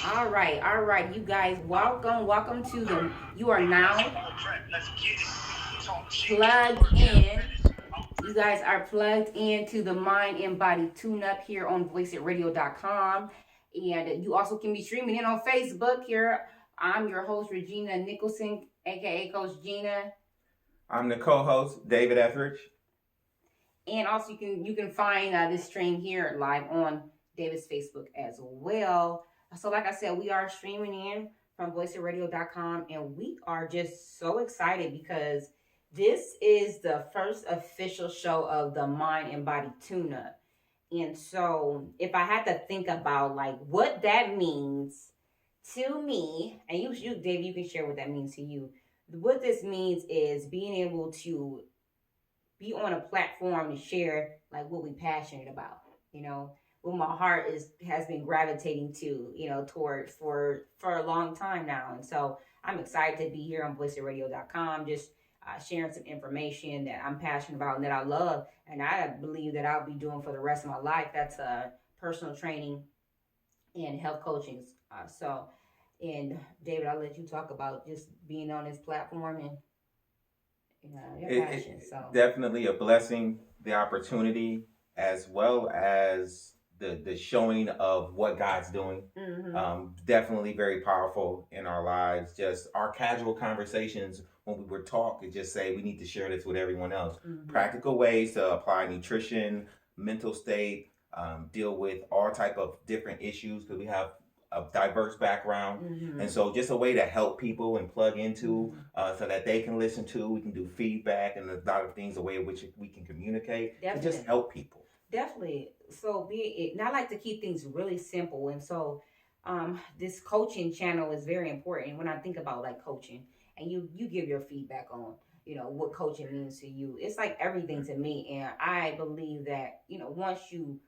All right, you guys, welcome to the. You are now plugged in. You guys are plugged into the Mind and Body Tune Up here on voiceitradio.com. And you also can be streaming in on Facebook here. I'm your host, Regina Nicholson, aka Coach Gina. I'm the co-host, David Etheridge. And also you can find this stream here live on David's Facebook as well. So like I said, we are streaming in from voiceradio.com, and we are just so excited because this is the first official show of the Mind and Body Tune Up. And so if I had to think about like what that means to me, and you David, you can share what that means to you. What this means is being able to be on a platform to share like what we passionate about, you know, what my heart is has been gravitating to, you know, towards for a long time now. And so I'm excited to be here on voiceradio.com, just sharing some information that I'm passionate about and that I love, and I believe that I'll be doing for the rest of my life. That's personal training and health coaching. And David, I'll let you talk about just being on this platform and your passion. So Definitely a blessing, the opportunity, as well as the showing of what God's doing. Definitely very powerful in our lives. Just our casual conversations when we were taught to just say we need to share this with everyone else. Practical ways to apply nutrition, mental state, deal with all type of different issues because we have a diverse background, and so just a way to help people and plug into, so that they can listen to. We can do feedback and a lot of things, a way in which we can communicate and just help people. Definitely. So and I like to keep things really simple, and so this coaching channel is very important. When I think about like coaching, and you give your feedback on, you know, what coaching means to you, it's like everything to me. And I believe that, you know, once you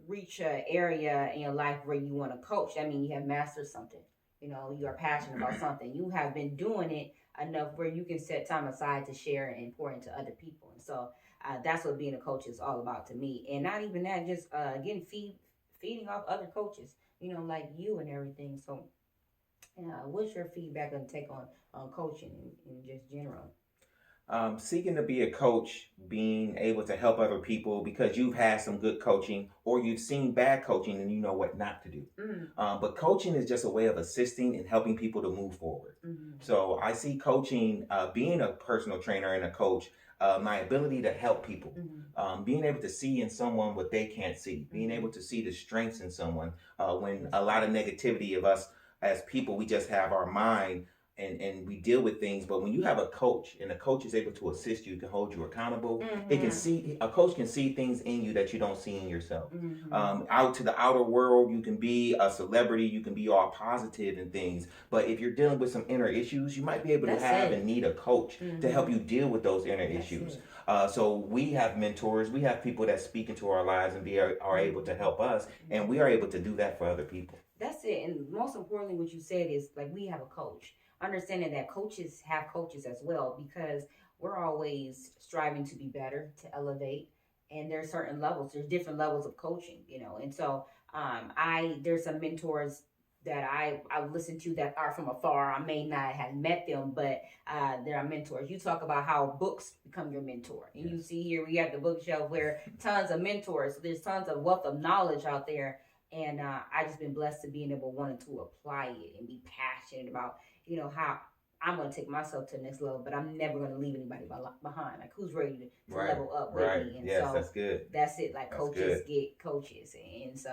reach an area in your life where you want to coach, I mean, you have mastered something. You know, you are passionate about something. You have been doing it enough where you can set time aside to share and pour into other people. And so that's what being a coach is all about to me. And not even that, just getting feeding off other coaches, you know, like you and everything. So, what's your feedback and take on coaching in just general? Seeking to be a coach, being able to help other people because you've had some good coaching or you've seen bad coaching and you know what not to do. But coaching is just a way of assisting and helping people to move forward. So I see coaching, being a personal trainer and a coach, my ability to help people, being able to see in someone what they can't see, being able to see the strengths in someone, when a lot of negativity of us as people, we just have our mind and we deal with things. But when you have a coach and a coach is able to assist you, can hold you accountable, it can see, a coach can see things in you that you don't see in yourself. Out to the outer world, you can be a celebrity, you can be all positive and things, but if you're dealing with some inner issues, you might be able to have and need a coach to help you deal with those inner issues. So we have mentors, we have people that speak into our lives and are able to help us, and we are able to do that for other people. That's it. And most importantly, what you said is like we have a coach. Understanding that coaches have coaches as well, because we're always striving to be better, to elevate. And there's certain levels, there's different levels of coaching, you know. And so there's some mentors that I listen to that are from afar. I may not have met them, but there are mentors. You talk about how books become your mentor. And you see here we have the bookshelf where tons of mentors. So there's tons of wealth of knowledge out there. And I just been blessed to being able wanting to apply it and be passionate about, you know, how I'm going to take myself to the next level, but I'm never going to leave anybody behind. Like, who's ready to level up with me? And yes, so that's good. That's it. Like, that's coaches good. Get coaches. And so,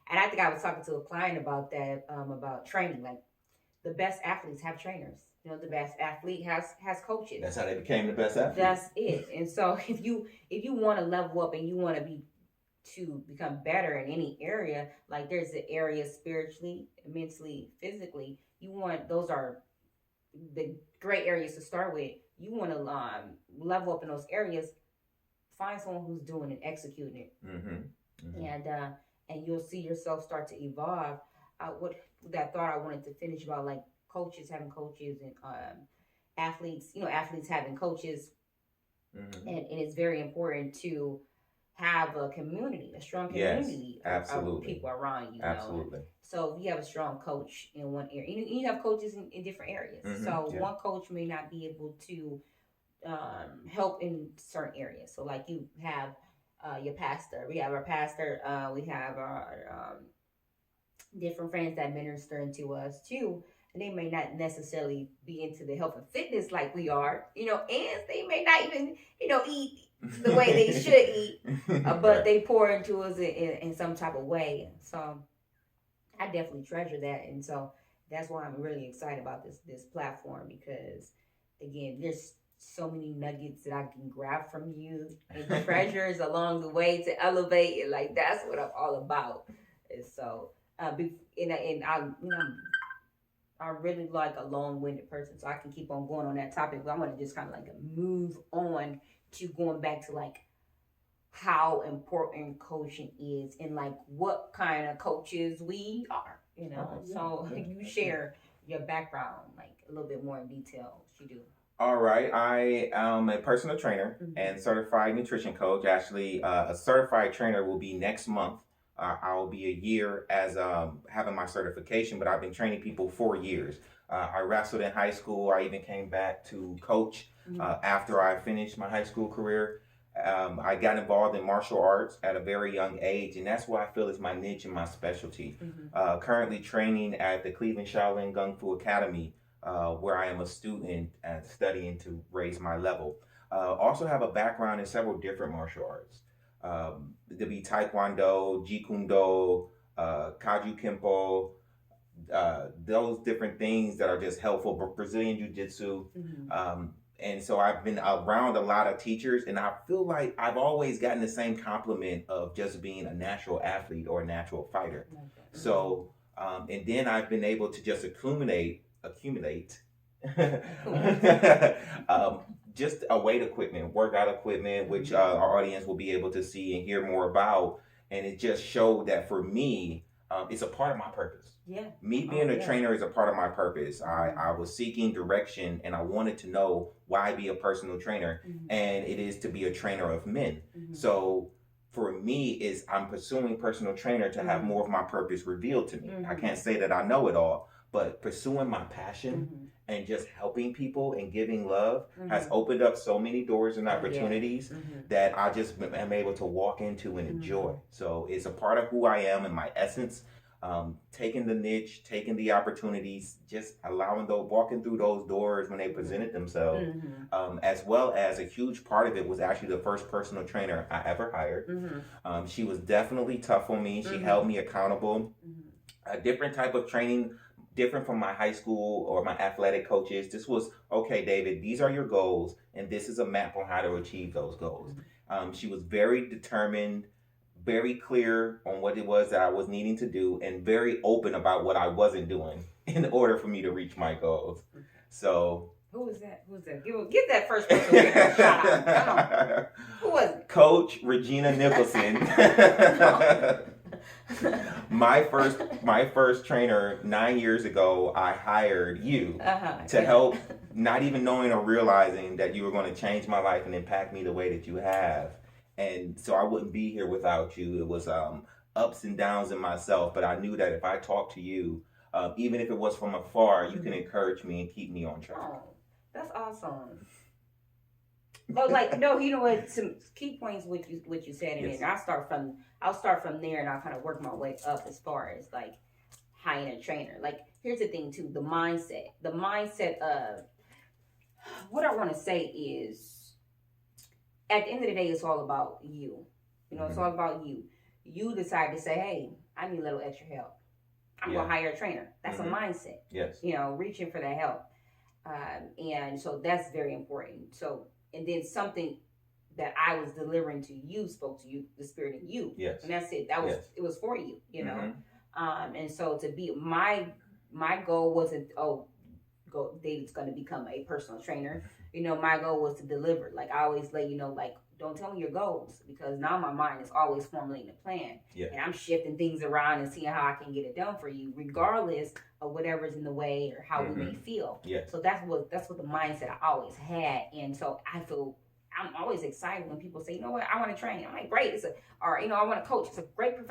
and I think I was talking to a client about that, about training. Like, the best athletes have trainers. You know, the best athlete has coaches. That's how they became the best athlete. That's it. And so if you want to level up and you want to become better in any area, like there's the area spiritually, mentally, physically, you want, those are the great areas to start with. You want to level up in those areas, find someone who's doing and executing it. And you'll see yourself start to evolve. What that thought I wanted to finish about, like coaches having coaches and athletes, you know, athletes having coaches. And it's very important to have a community, a strong Yes, community of absolutely. people around you. Absolutely. So if you have a strong coach in one area, you have coaches in different areas. So Yeah. one coach may not be able to help in certain areas. So like you have your pastor, we have our pastor, we have our different friends that minister into us too. And they may not necessarily be into the health and fitness like we are, and they may not even, eat the way they should eat, but Right. they pour into us in some type of way. So I definitely treasure that, and so that's why I'm really excited about this platform because, again, there's so many nuggets that I can grab from you and treasures along the way to elevate it. Like that's what I'm all about. And so, and I'm really like a long-winded person, so I can keep on going on that topic. But I want to just kind of like move on to going back to like how important coaching is and like what kind of coaches we are, So you share your background like a little bit more in detail. You do. All right. I am a personal trainer and certified nutrition coach. Actually, a certified trainer will be next month. I'll be a year as having my certification, but I've been training people for years. I wrestled in high school. I even came back to coach after I finished my high school career. I got involved in martial arts at a very young age, and that's what I feel is my niche and my specialty. Currently training at the Cleveland Shaolin Kung Fu Academy, where I am a student and studying to raise my level. Also have a background in several different martial arts. To be Taekwondo, Jeet Kune Do, Kaju Kempo, those different things that are just helpful. Brazilian Jiu Jitsu. And so I've been around a lot of teachers, and I feel like I've always gotten the same compliment of just being a natural athlete or a natural fighter. So, and then I've been able to just accumulate just a weight equipment, workout equipment, which our audience will be able to see and hear more about. And it just showed that for me, it's a part of my purpose. Yeah. Me being a trainer is a part of my purpose. I was seeking direction and I wanted to know why be a personal trainer. And it is to be a trainer of men. So for me is I'm pursuing personal trainer to have more of my purpose revealed to me. I can't say that I know it all, but pursuing my passion and just helping people and giving love has opened up so many doors and opportunities that I just am able to walk into and enjoy. So it's a part of who I am and my essence. Taking the niche, taking the opportunities, just walking through those doors when they presented themselves, as well as a huge part of it was actually the first personal trainer I ever hired. She was definitely tough on me. She held me accountable. A different type of training, different from my high school or my athletic coaches. This was, okay, David, these are your goals, and this is a map on how to achieve those goals. She was very determined, very clear on what it was that I was needing to do, and very open about what I wasn't doing in order for me to reach my goals. So who was that? Give that first person a shout out. Come on. Who was it? Coach Regina Nicholson. My first trainer 9 years ago, I hired you to help, not even knowing or realizing that you were going to change my life and impact me the way that you have. And so I wouldn't be here without you. It was ups and downs in myself, but I knew that if I talked to you, even if it was from afar, you can encourage me and keep me on track. Oh, that's awesome. But like, no, you know what? Some key points what you said, and then I'll start from there, and I'll kind of work my way up as far as like hiring a trainer. Like, here's the thing too: the mindset of what I want to say is, at the end of the day, it's all about you. It's all about you. You decide to say, hey, I need a little extra help. I'm going to hire a trainer. That's a mindset. Yes. Reaching for that help. And so that's very important. So, and then something that I was delivering to you spoke to you, the spirit in you. Yes. And that's it. It was for you, know. And so to be, my goal wasn't, David's going to become a personal trainer. My goal was to deliver. Like I always let you know, like, don't tell me your goals, because now my mind is always formulating a plan. Yeah. And I'm shifting things around and seeing how I can get it done for you, regardless of whatever's in the way or how we may feel. Yeah. So that's what the mindset I always had. And so I feel I'm always excited when people say, you know what, I want to train. I'm like, great. Or, I want to coach. It's a great profession